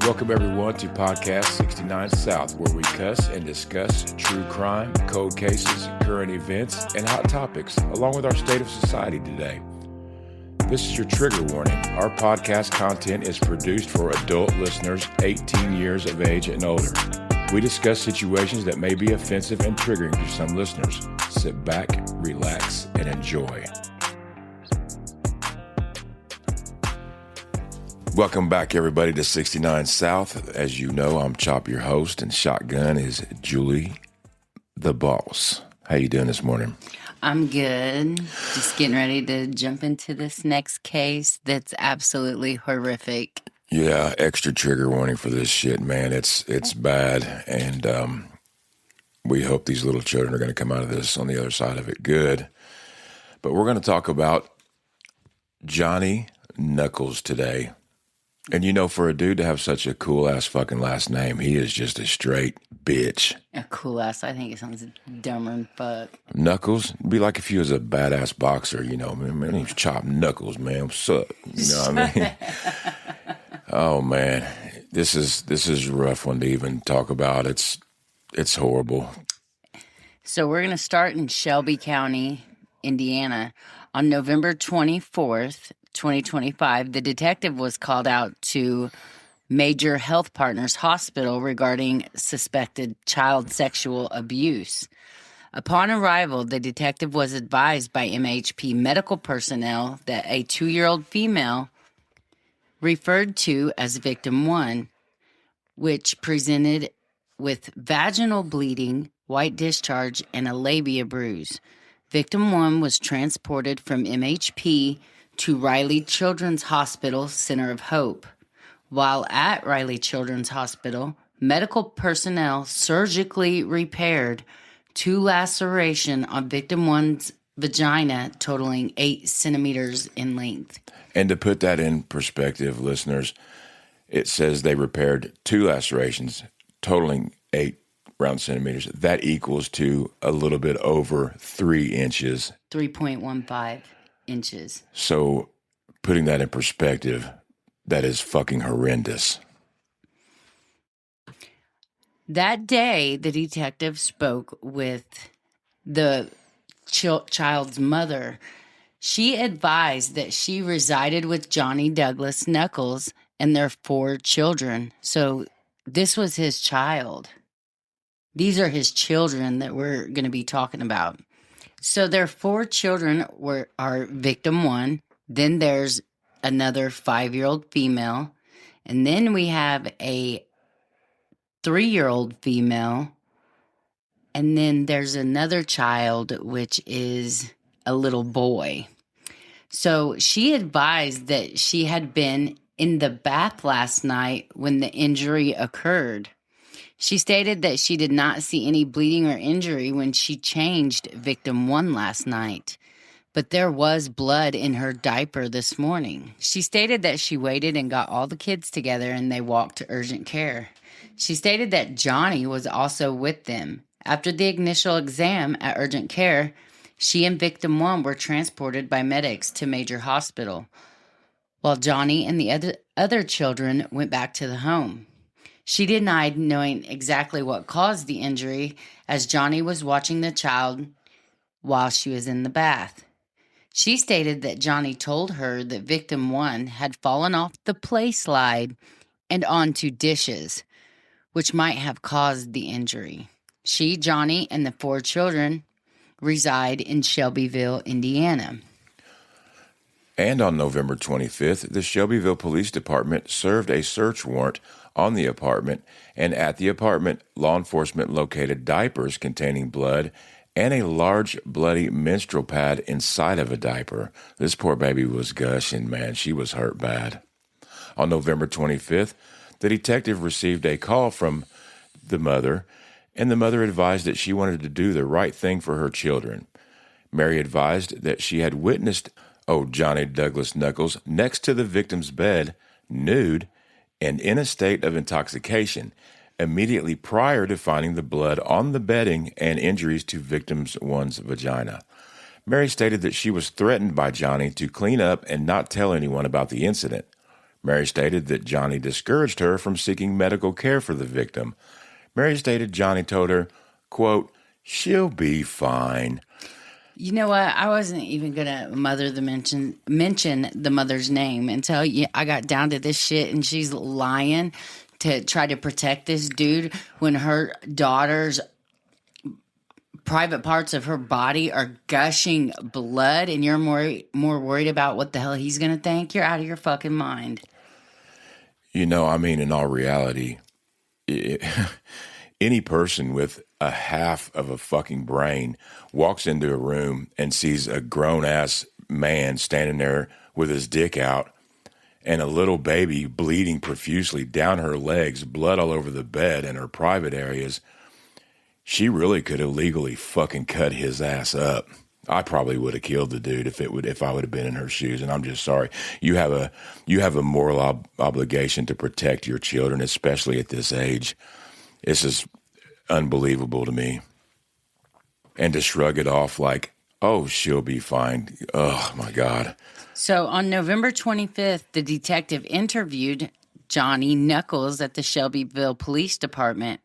Welcome everyone to Podcast 69 South, where we cuss and discuss true crime, cold cases, current events, and hot topics, along with our state of society today. This is your trigger warning. Our podcast content is produced for adult listeners 18 years of age and older. We discuss situations that may be offensive and triggering to some listeners. Sit back, relax, and enjoy. Welcome back, everybody, to 69 South. As you know, I'm Chop, your host, and shotgun is Julie, the boss. How you doing this morning? I'm good. Just getting ready to jump into this next case that's absolutely horrific. Yeah, extra trigger warning for this shit, man. It's bad, and we hope these little children are going to come out of this on the other side of it good. But we're going to talk about Johnny Knuckles today. And you know, for a dude to have such a cool-ass fucking last name, he is just a straight bitch. A cool-ass, I think it sounds dumber than fuck. Knuckles? It'd be like if he was a badass boxer, you know. My name's Chop Knuckles, man. What's up? You know what I mean? Oh, man. This is a rough one to even talk about. It's horrible. So we're going to start in Shelby County, Indiana. On November 24th, 2025, the detective was called out to Major Health Partners Hospital regarding suspected child sexual abuse. Upon arrival, the detective was advised by MHP medical personnel that a 2-year-old female referred to as Victim 1, which presented with vaginal bleeding, white discharge, and a labia bruise. Victim 1 was transported from MHP to Riley Children's Hospital Center of Hope. While at Riley Children's Hospital, medical personnel surgically repaired 2 lacerations on Victim 1's vagina, totaling 8 centimeters in length. And to put that in perspective, listeners, it says they repaired 2 lacerations, totaling 8 round centimeters. That equals to a little bit over 3 inches. 3.15 inches. So, putting that in perspective, that is fucking horrendous. That day, the detective spoke with the child's mother. She advised that she resided with Johnny Douglas Knuckles and their 4 children. So, this was his child. These are his children that we're going to be talking about. So their 4 children are Victim 1. Then there's another 5-year-old female. And then we have a 3-year-old female. And then there's another child, which is a little boy. So she advised that she had been in the bath last night when the injury occurred. She stated that she did not see any bleeding or injury when she changed Victim 1 last night, but there was blood in her diaper this morning. She stated that she waited and got all the kids together and they walked to urgent care. She stated that Johnny was also with them. After the initial exam at urgent care, she and Victim 1 were transported by medics to Major Hospital, while Johnny and the other children went back to the home. She denied knowing exactly what caused the injury, as Johnny was watching the child while she was in the bath. She stated that Johnny told her that Victim 1 had fallen off the play slide and onto dishes, which might have caused the injury. She, Johnny, and the 4 children reside in Shelbyville, Indiana. And on November 25th, the Shelbyville Police Department served a search warrant on the apartment, and at the apartment, law enforcement located diapers containing blood and a large bloody menstrual pad inside of a diaper. This poor baby was gushing, man. She was hurt bad. On November 25th, the detective received a call from the mother, and the mother advised that she wanted to do the right thing for her children. Mary advised that she had witnessed Johnny Douglas Knuckles next to the victim's bed, nude, and in a state of intoxication, immediately prior to finding the blood on the bedding and injuries to Victim 1's vagina. Mary stated that she was threatened by Johnny to clean up and not tell anyone about the incident. Mary stated that Johnny discouraged her from seeking medical care for the victim. Mary stated Johnny told her, quote, "She'll be fine." You know what? I wasn't even gonna mention the mother's name until I got down to this shit, and she's lying to try to protect this dude when her daughter's private parts of her body are gushing blood, and you're more worried about what the hell he's gonna think. You're out of your fucking mind. You know, I mean, in all reality, any person with a half of a fucking brain walks into a room and sees a grown-ass man standing there with his dick out and a little baby bleeding profusely down her legs, blood all over the bed and her private areas. She really could have legally fucking cut his ass up. I probably would have killed the dude if I would have been in her shoes. And I'm just sorry. You have a moral obligation to protect your children, especially at this age. It's just unbelievable to me. And to shrug it off like, oh, she'll be fine. Oh, my God. So on November 25th, the detective interviewed Johnny Knuckles at the Shelbyville Police Department.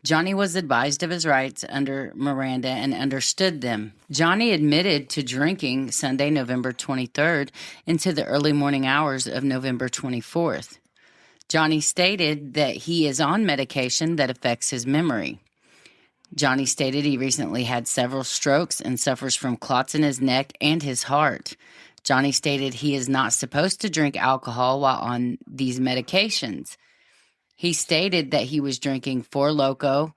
Johnny was advised of his rights under Miranda and understood them. Johnny admitted to drinking Sunday, November 23rd into the early morning hours of November 24th. Johnny stated that he is on medication that affects his memory. Johnny stated he recently had several strokes and suffers from clots in his neck and his heart. Johnny stated he is not supposed to drink alcohol while on these medications. He stated that he was drinking Four Loko,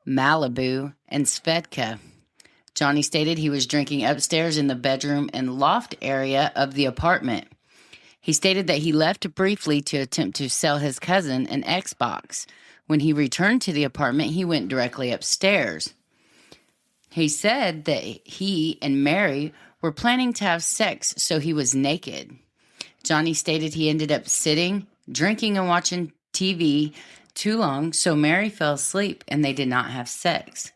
Malibu, and Svedka. Johnny stated he was drinking upstairs in the bedroom and loft area of the apartment. He stated that he left briefly to attempt to sell his cousin an Xbox. When he returned to the apartment, he went directly upstairs. He said that he and Mary were planning to have sex, so he was naked. Johnny stated he ended up sitting, drinking, and watching TV too long, so Mary fell asleep and they did not have sex.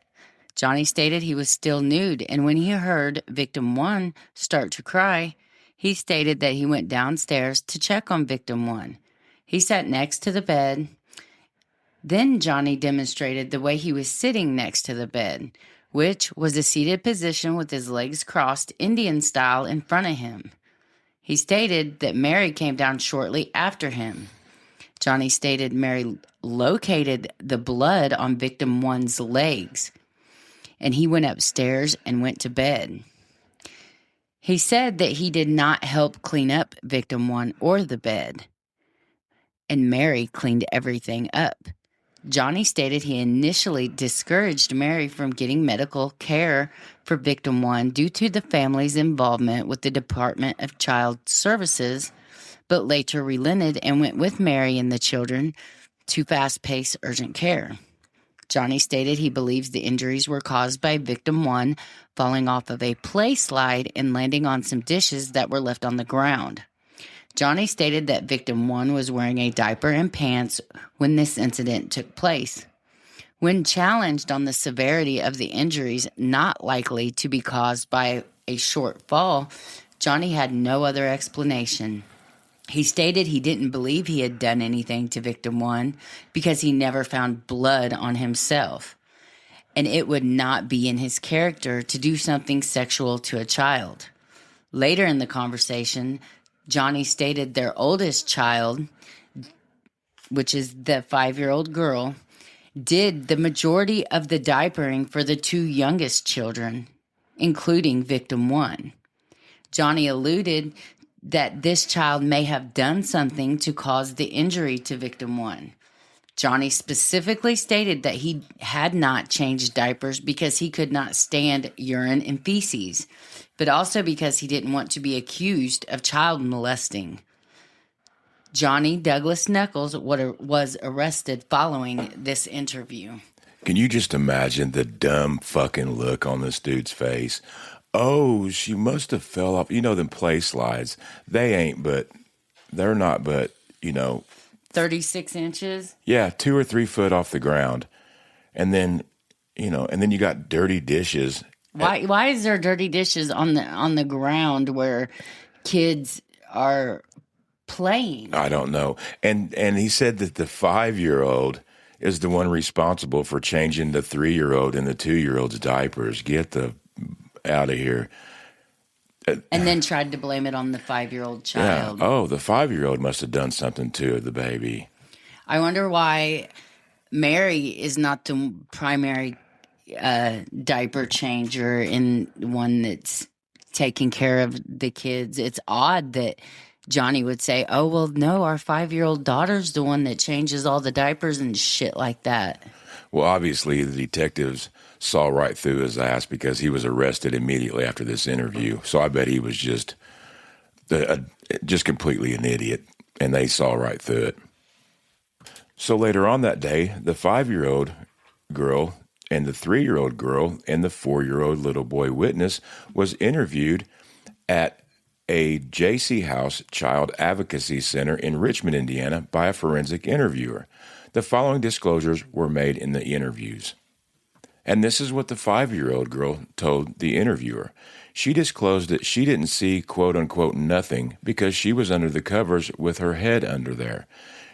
Johnny stated he was still nude, and when he heard victim 1 start to cry, he stated that he went downstairs to check on victim 1. He sat next to the bed. Then Johnny demonstrated the way he was sitting next to the bed, which was a seated position with his legs crossed Indian style in front of him. He stated that Mary came down shortly after him. Johnny stated Mary located the blood on victim 1's legs, and he went upstairs and went to bed. He said that he did not help clean up victim 1 or the bed, and Mary cleaned everything up. Johnny stated he initially discouraged Mary from getting medical care for victim 1 due to the family's involvement with the Department of Child Services, but later relented and went with Mary and the children to fast-paced urgent care. Johnny stated he believes the injuries were caused by victim 1 falling off of a play slide and landing on some dishes that were left on the ground. Johnny stated that victim 1 was wearing a diaper and pants when this incident took place. When challenged on the severity of the injuries not likely to be caused by a short fall, Johnny had no other explanation. He stated he didn't believe he had done anything to victim 1 because he never found blood on himself, and it would not be in his character to do something sexual to a child. Later in the conversation, Johnny stated their oldest child, which is the 5-year-old girl, did the majority of the diapering for the 2 youngest children, including victim 1. Johnny alluded that this child may have done something to cause the injury to victim 1. Johnny specifically stated that he had not changed diapers because he could not stand urine and feces, but also because he didn't want to be accused of child molesting. Johnny Douglas Knuckles was arrested following this interview. Can you just imagine the dumb fucking look on this dude's face? Oh, she must have fell off. You know, them play slides. They're not but, 36 inches? Yeah, 2 or 3 foot off the ground. And then you got dirty dishes. Why is there dirty dishes on the ground where kids are playing? I don't know. And he said that the 5-year-old is the one responsible for changing the 3-year-old and the 2-year-old's diapers. Get the out of here. And then tried to blame it on the 5-year-old child. Yeah. Oh, the 5-year-old must have done something to the baby. I wonder why Mary is not the primary diaper changer and one that's taking care of the kids. It's odd that Johnny would say, oh, well, no, our 5-year-old daughter's the one that changes all the diapers and shit like that. Well, obviously, the detectives saw right through his ass because he was arrested immediately after this interview. So I bet he was just completely an idiot, and they saw right through it. So later on that day, the 5-year-old girl and the 3-year-old girl and the 4-year-old little boy witness was interviewed at a J.C. House Child Advocacy Center in Richmond, Indiana, by a forensic interviewer. The following disclosures were made in the interviews. And this is what the 5-year-old girl told the interviewer. She disclosed that she didn't see, quote unquote, nothing because she was under the covers with her head under there.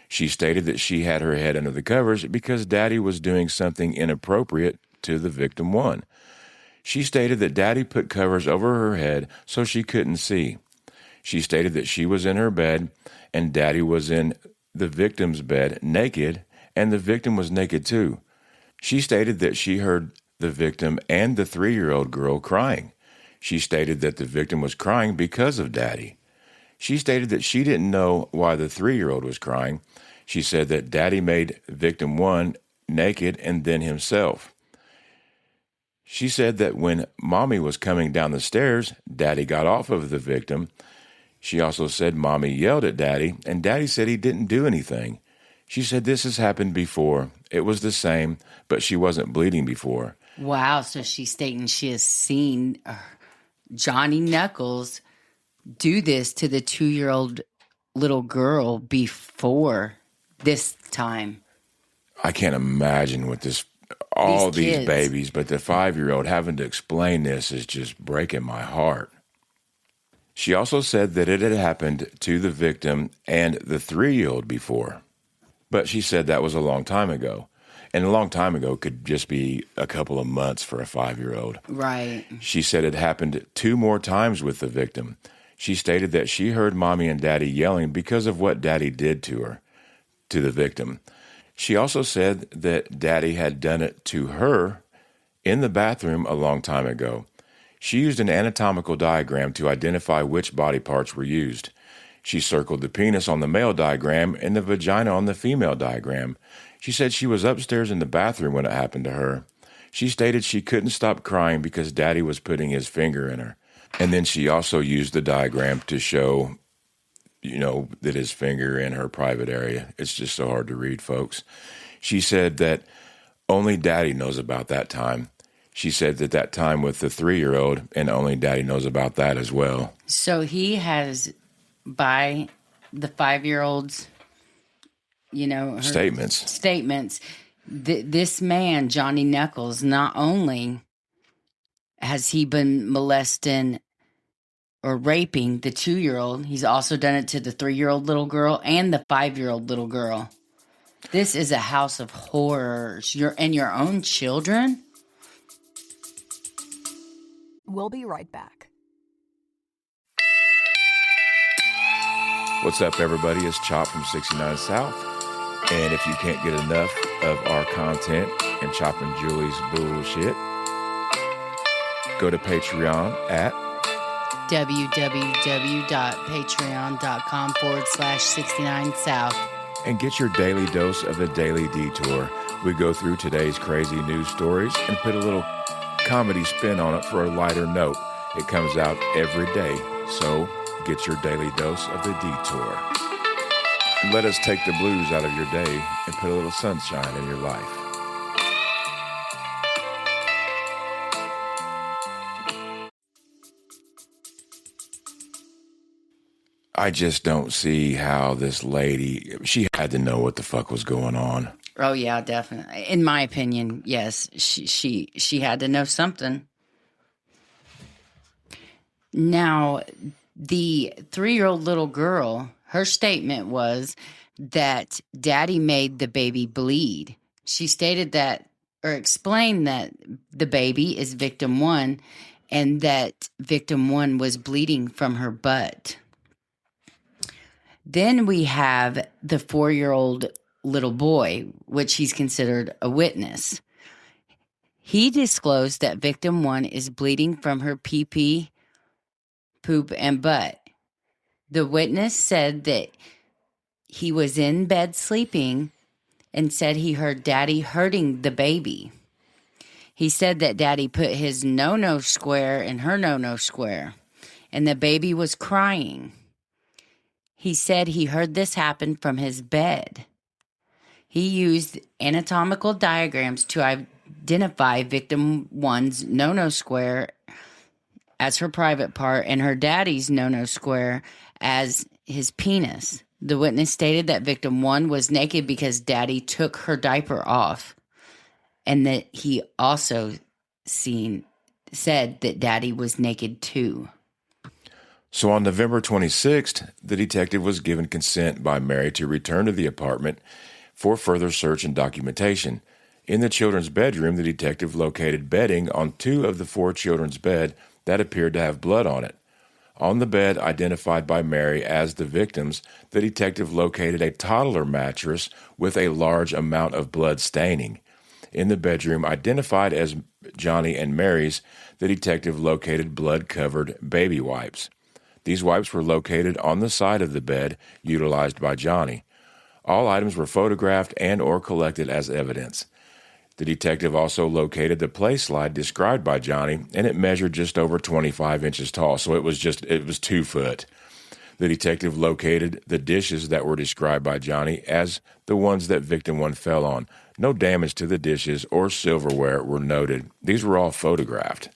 She stated that she had her head under the covers because Daddy was doing something inappropriate to the victim one. She stated that Daddy put covers over her head so she couldn't see. She stated that she was in her bed and Daddy was in the victim's bed naked, and the victim was naked too. She stated that she heard the victim and the 3-year-old girl crying. She stated that the victim was crying because of Daddy. She stated that she didn't know why the 3-year-old was crying. She said that Daddy made victim one naked and then himself. She said that when Mommy was coming down the stairs, Daddy got off of the victim. She also said Mommy yelled at Daddy, and Daddy said he didn't do anything. She said this has happened before. It was the same, but she wasn't bleeding before. Wow, so she's stating she has seen Johnny Knuckles do this to the 2-year-old little girl before this time. I can't imagine what these babies, but the 5-year-old having to explain this is just breaking my heart. She also said that it had happened to the victim and the 3-year-old before, but she said that was a long time ago. And a long time ago could just be a couple of months for a 5-year-old. Right. She said it happened 2 more times with the victim. She stated that she heard Mommy and Daddy yelling because of what Daddy did to the victim. She also said that Daddy had done it to her in the bathroom a long time ago. She used an anatomical diagram to identify which body parts were used. She circled the penis on the male diagram and the vagina on the female diagram. She said she was upstairs in the bathroom when it happened to her. She stated she couldn't stop crying because Daddy was putting his finger in her. And then she also used the diagram to show, that his finger in her private area. It's just so hard to read, folks. She said that only Daddy knows about that time. She said that time with the 3-year-old, and only Daddy knows about that as well. So he has, by the 5-year-old's, statements, this man, Johnny Knuckles, not only has he been molesting or raping the 2-year-old, he's also done it to the 3-year-old little girl and the 5-year-old little girl. This is a house of horrors. Your own children? We'll be right back. What's up, everybody? It's Chop from 69 South. And if you can't get enough of our content and Chop and Julie's bullshit, go to Patreon at www.patreon.com/69South and get your daily dose of the Daily Detour. We go through today's crazy news stories and put a little comedy spin on it for a lighter note. It comes out every day, so get your daily dose of the Detour. And let us take the blues out of your day and put a little sunshine in your life. I just don't see how this lady, she had to know what the fuck was going on. Oh yeah, definitely. In my opinion, yes, she had to know something. Now, the 3-year-old little girl, Her statement was that Daddy made the baby bleed. She stated that, or explained that the baby is victim 1 and that victim 1 was bleeding from her butt. Then we have the 4-year-old little boy, which he's considered a witness. He disclosed that victim 1 is bleeding from her pee-pee, poop, and butt. The witness said that he was in bed sleeping and said he heard Daddy hurting the baby. He said that Daddy put his no-no square in her no-no square, and the baby was crying. He said he heard this happen from his bed. He used anatomical diagrams to identify victim 1's no-no square as her private part and her daddy's no-no square as his penis. The witness stated that victim 1 was naked because Daddy took her diaper off, and that he also said that Daddy was naked too. So on November 26th, the detective was given consent by Mary to return to the apartment for further search and documentation. In the children's bedroom, the detective located bedding on 2 of the 4 children's bed that appeared to have blood on it. On the bed identified by Mary as the victims, the detective located a toddler mattress with a large amount of blood staining. In the bedroom identified as Johnny and Mary's, the detective located blood-covered baby wipes. These wipes were located on the side of the bed utilized by Johnny. All items were photographed and or collected as evidence. The detective also located the play slide described by Johnny, and it measured just over 25 inches tall, so it was 2 foot. The detective located the dishes that were described by Johnny as the ones that victim 1 fell on. No damage to the dishes or silverware were noted. These were all photographed.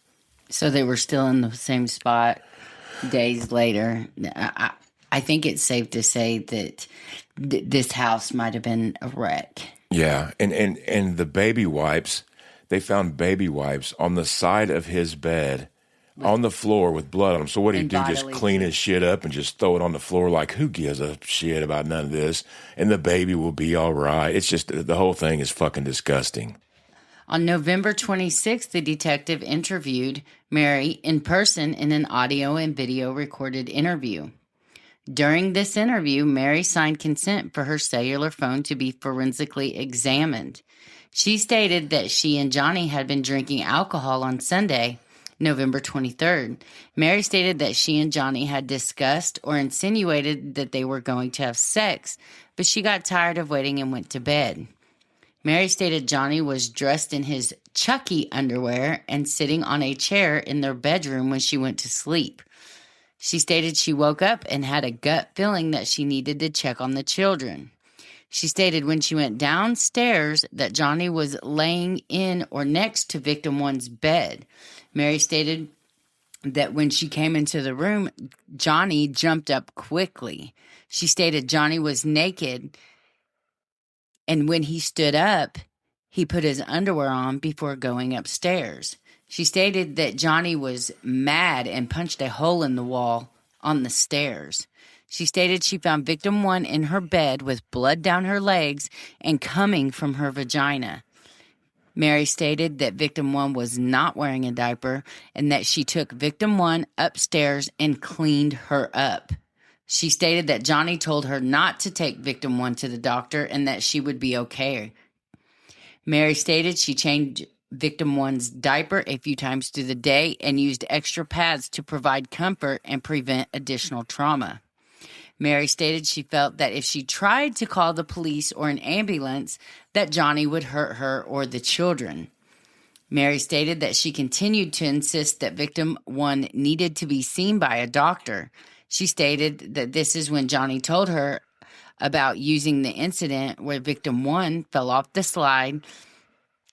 So they were still in the same spot days later. I think it's safe to say that this house might have been a wreck. Yeah, and the baby wipes, they found baby wipes on the side of his bed, on the floor with blood on them. So what do you do? Just clean his shit up and just throw it on the floor like, who gives a shit about none of this? And the baby will be all right. It's just, the whole thing is fucking disgusting. On November 26th, the detective interviewed Mary in person in an audio and video recorded interview. During this interview, Mary signed consent for her cellular phone to be forensically examined. She stated that she and Johnny had been drinking alcohol on Sunday, November 23rd. Mary stated that she and Johnny had discussed or insinuated that they were going to have sex, but she got tired of waiting and went to bed. Mary stated Johnny was dressed in his Chucky underwear and sitting on a chair in their bedroom when she went to sleep. She stated she woke up and had a gut feeling that she needed to check on the children. She stated when she went downstairs that Johnny was laying in or next to victim 1's bed. Mary stated that when she came into the room, Johnny jumped up quickly. She stated Johnny was naked, and when he stood up, he put his underwear on before going upstairs. She stated that Johnny was mad and punched a hole in the wall on the stairs. She stated she found victim 1 in her bed with blood down her legs and coming from her vagina. Mary stated that victim 1 was not wearing a diaper and that she took victim 1 upstairs and cleaned her up. She stated that Johnny told her not to take victim 1 to the doctor and that she would be okay. Mary stated she changed victim 1's diaper a few times through the day and used extra pads to provide comfort and prevent additional trauma. Mary stated she felt that if she tried to call the police or an ambulance, that Johnny would hurt her or the children. Mary stated that she continued to insist that victim 1 needed to be seen by a doctor. She stated that this is when Johnny told her about using the incident where victim 1 fell off the slide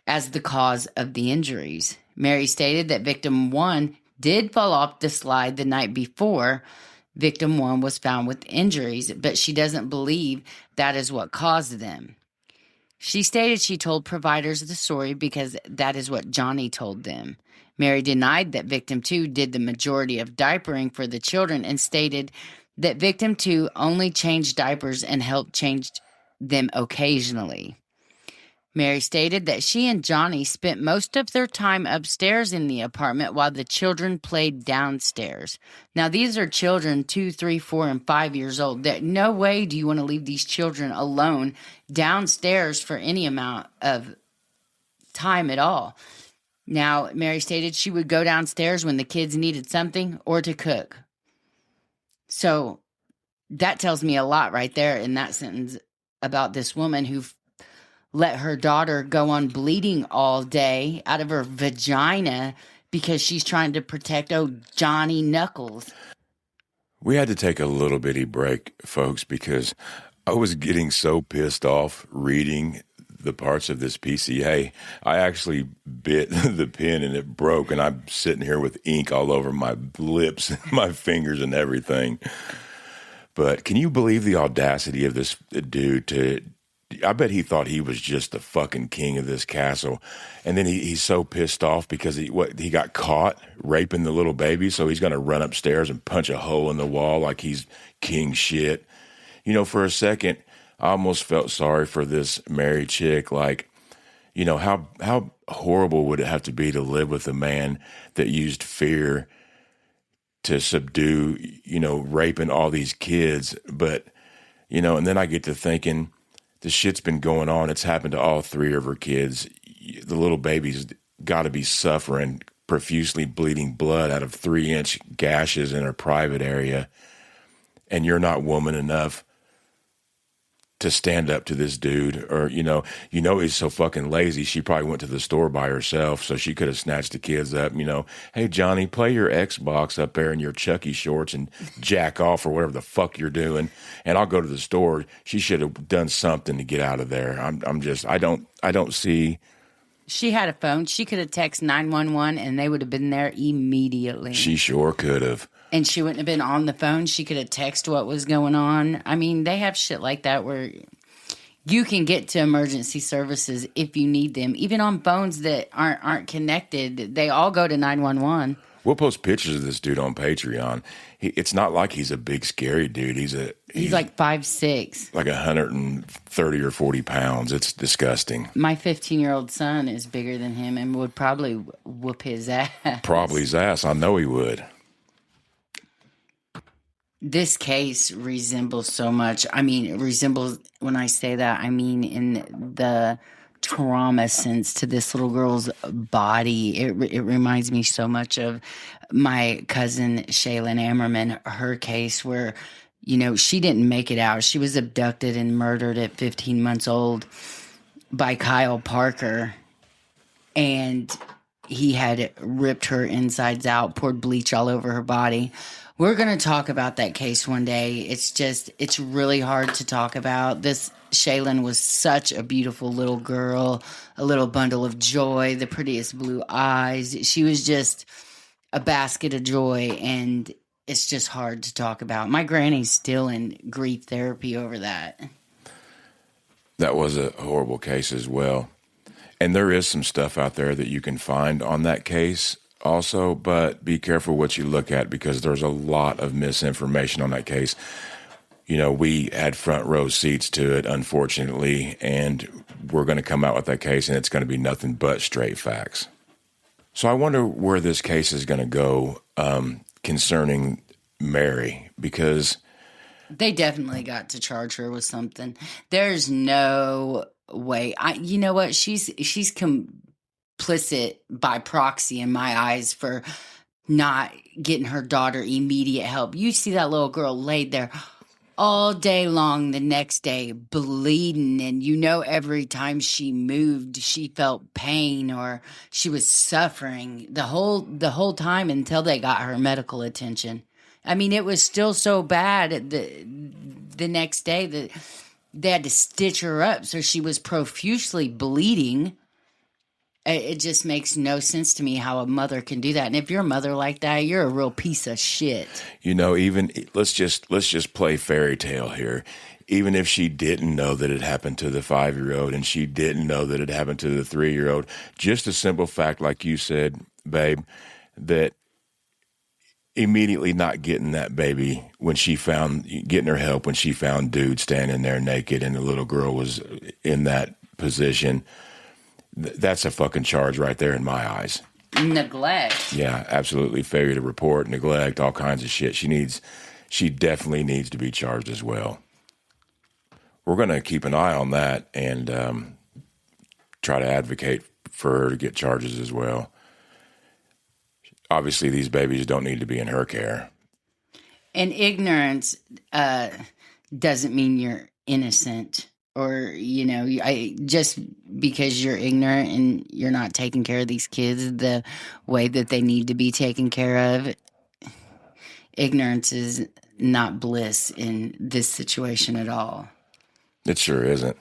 as the cause of the injuries. Mary stated that victim 1 did fall off the slide the night before victim 1 was found with injuries, but she doesn't believe that is what caused them. She stated she told providers the story because that is what Johnny told them. Mary denied that victim 2 did the majority of diapering for the children and stated that victim 2 only changed diapers and helped change them occasionally. Mary stated that she and Johnny spent most of their time upstairs in the apartment while the children played downstairs. Now, these are children 2, 3, 4, and 5 years old. No way do you want to leave these children alone downstairs for any amount of time at all. Now, Mary stated she would go downstairs when the kids needed something or to cook. So that tells me a lot right there in that sentence about this woman who let her daughter go on bleeding all day out of her vagina because she's trying to protect Johnny Knuckles. We had to take a little bitty break, folks, because I was getting so pissed off reading the parts of this PCA. I actually bit the pen and it broke, and I'm sitting here with ink all over my lips, my fingers, and everything. But can you believe the audacity of this dude I bet he thought he was just the fucking king of this castle. And then he's so pissed off because he got caught raping the little baby, so he's going to run upstairs and punch a hole in the wall like he's king shit. You know, for a second, I almost felt sorry for this married chick. Like, you know, how horrible would it have to be to live with a man that used fear to subdue, you know, raping all these kids. But, you know, and then I get to thinking, the shit's been going on. It's happened to all 3 of her kids. The little baby's got to be suffering, profusely bleeding blood out of 3-inch gashes in her private area. And you're not woman enough to stand up to this dude. Or, you know, he's so fucking lazy. She probably went to the store by herself, so she could have snatched the kids up. You know, hey, Johnny, play your Xbox up there in your Chucky shorts and jack off or whatever the fuck you're doing, and I'll go to the store. She should have done something to get out of there. I don't see. She had a phone. She could have texted 911 and they would have been there immediately. She sure could have. And she wouldn't have been on the phone. She could have texted what was going on. I mean, they have shit like that where you can get to emergency services if you need them. Even on phones that aren't connected, they all go to 911. We'll post pictures of this dude on Patreon. It's not like he's a big, scary dude. He's like 5'6", like 130 or 40 pounds. It's disgusting. My 15-year-old son is bigger than him and would probably whoop his ass. Probably his ass. I know he would. This case resembles so much. I mean, resembles, when I say that, I mean in the trauma sense to this little girl's body. It reminds me so much of my cousin Shaylin Ammerman, her case where, you know, she didn't make it out. She was abducted and murdered at 15 months old by Kyle Parker. And he had ripped her insides out, poured bleach all over her body. We're going to talk about that case one day. It's really hard to talk about. This Shaylin was such a beautiful little girl, a little bundle of joy, the prettiest blue eyes. She was just a basket of joy, and it's just hard to talk about. My granny's still in grief therapy over that. That was a horrible case as well. And there is some stuff out there that you can find on that case also, but be careful what you look at because there's a lot of misinformation on that case. You know, we had front row seats to it, unfortunately, and we're going to come out with that case, and it's going to be nothing but straight facts. So I wonder where this case is going to go concerning Mary, because they definitely got to charge her with something. There's no way. You know what? She's complicit by proxy in my eyes for not getting her daughter immediate help. You see that little girl laid there all day long the next day bleeding, and you know every time she moved she felt pain or she was suffering the whole time until they got her medical attention. I mean, it was still so bad the next day that they had to stitch her up, so she was profusely bleeding. It just makes no sense to me how a mother can do that. And if you're a mother like that, you're a real piece of shit. You know, even let's just play fairy tale here. Even if she didn't know that it happened to the 5-year-old and she didn't know that it happened to the 3-year-old, just a simple fact, like you said, babe, that immediately not getting that baby getting her help when she found dude standing there naked and the little girl was in that position. That's a fucking charge right there in my eyes. Neglect. Yeah, absolutely. Failure to report, neglect, all kinds of shit. She definitely needs to be charged as well. We're going to keep an eye on that and try to advocate for her to get charges as well. Obviously, these babies don't need to be in her care. And ignorance doesn't mean you're innocent, or just because you're ignorant and you're not taking care of these kids the way that they need to be taken care of. Ignorance is not bliss in this situation at all. It sure isn't.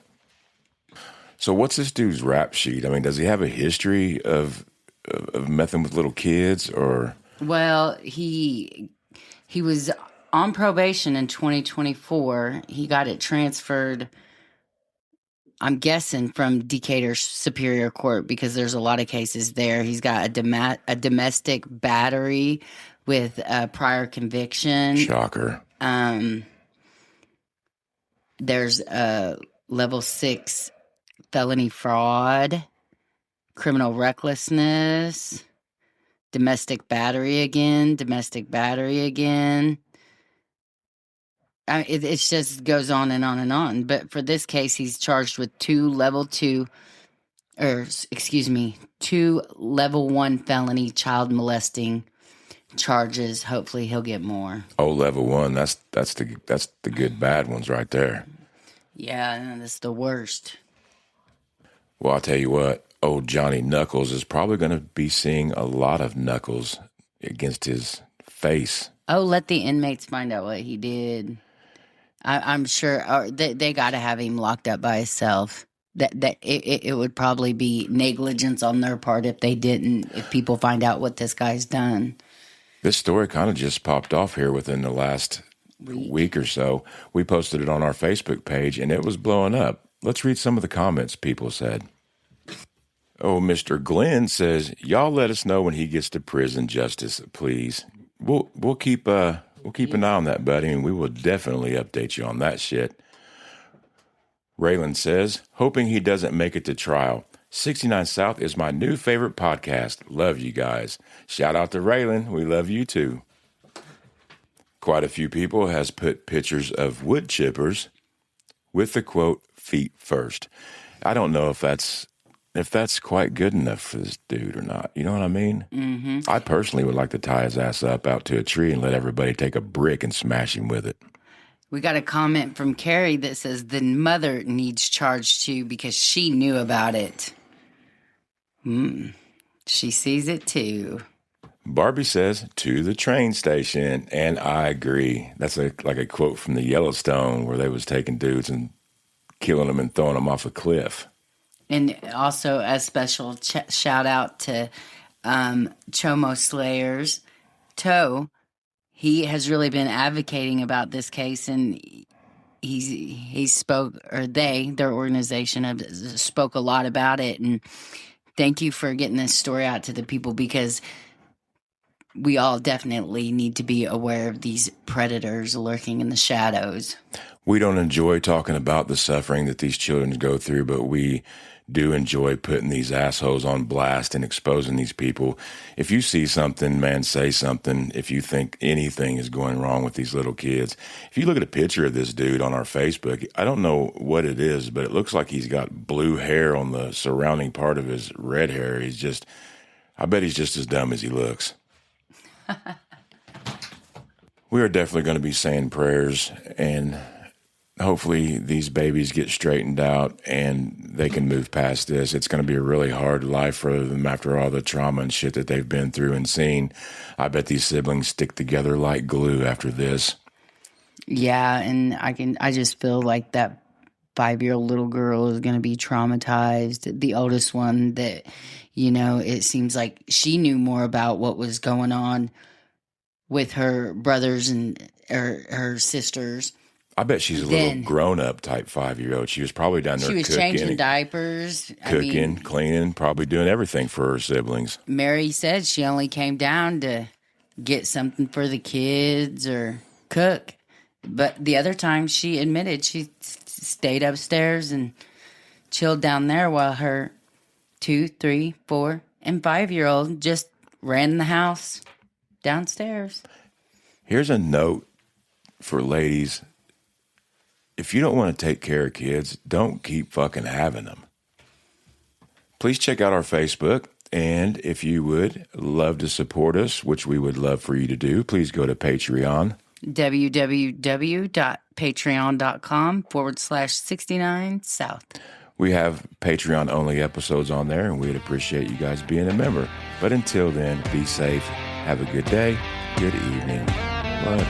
So what's this dude's rap sheet? I mean, does he have a history of messing with little kids, or? Well, he was on probation in 2024. He got it transferred, I'm guessing, from Decatur Superior Court because there's a lot of cases there. He's got a domestic battery with a prior conviction. Shocker. There's a level 6 felony fraud, criminal recklessness, domestic battery again. It just goes on and on and on. But for this case, he's charged with two level 1 felony child molesting charges. Hopefully he'll get more. Oh, level 1. That's the good bad ones right there. Yeah, that's the worst. Well, I'll tell you what, old Johnny Knuckles is probably going to be seeing a lot of knuckles against his face. Oh, let the inmates find out what he did. I'm sure they got to have him locked up by himself. It would probably be negligence on their part if they didn't, if people find out what this guy's done. This story kind of just popped off here within the last week or so. We posted it on our Facebook page, and it was blowing up. Let's read some of the comments people said. Oh, Mr. Glenn says, y'all let us know when he gets to prison justice, please. We'll keep an eye on that, buddy, and we will definitely update you on that shit. Raylan says, hoping he doesn't make it to trial. 69 South is my new favorite podcast. Love you guys. Shout out to Raylan. We love you too. Quite a few people has put pictures of wood chippers with the quote, feet first. I don't know if that's quite good enough for this dude or not. You know what I mean? Mm-hmm. I personally would like to tie his ass up out to a tree and let everybody take a brick and smash him with it. We got a comment from Carrie that says the mother needs charged too because she knew about it. She sees it too. Barbie says, to the train station, and I agree. That's like a quote from the Yellowstone where they was taking dudes and killing them and throwing them off a cliff. And also a special shout out to Chomo Slayers. Toe, he has really been advocating about this case, and he spoke, or their organization have spoke a lot about it. And thank you for getting this story out to the people, because we all definitely need to be aware of these predators lurking in the shadows. We don't enjoy talking about the suffering that these children go through, but we do enjoy putting these assholes on blast and exposing these people. If you see something, man, say something. If you think anything is going wrong with these little kids. If you look at a picture of this dude on our Facebook, I don't know what it is, but it looks like he's got blue hair on the surrounding part of his red hair. I bet he's just as dumb as he looks. We are definitely going to be saying prayers, and hopefully these babies get straightened out and they can move past this. It's going to be a really hard life for them after all the trauma and shit that they've been through and seen. I bet these siblings stick together like glue after this. Yeah, and I just feel like that 5-year-old little girl is going to be traumatized. The oldest one that, it seems like she knew more about what was going on with her brothers and her sisters. I bet she's a little grown-up type 5-year-old. She was probably down there cooking. She was changing diapers. Cleaning, probably doing everything for her siblings. Mary said she only came down to get something for the kids or cook. But the other time she admitted she stayed upstairs and chilled down there while her 2, 3, 4, and 5-year-old just ran the house downstairs. Here's a note for ladies. If you don't want to take care of kids, don't keep fucking having them. Please check out our Facebook. And if you would love to support us, which we would love for you to do, please go to Patreon. www.patreon.com/69south. We have Patreon-only episodes on there, and we'd appreciate you guys being a member. But until then, be safe, have a good day, good evening, love,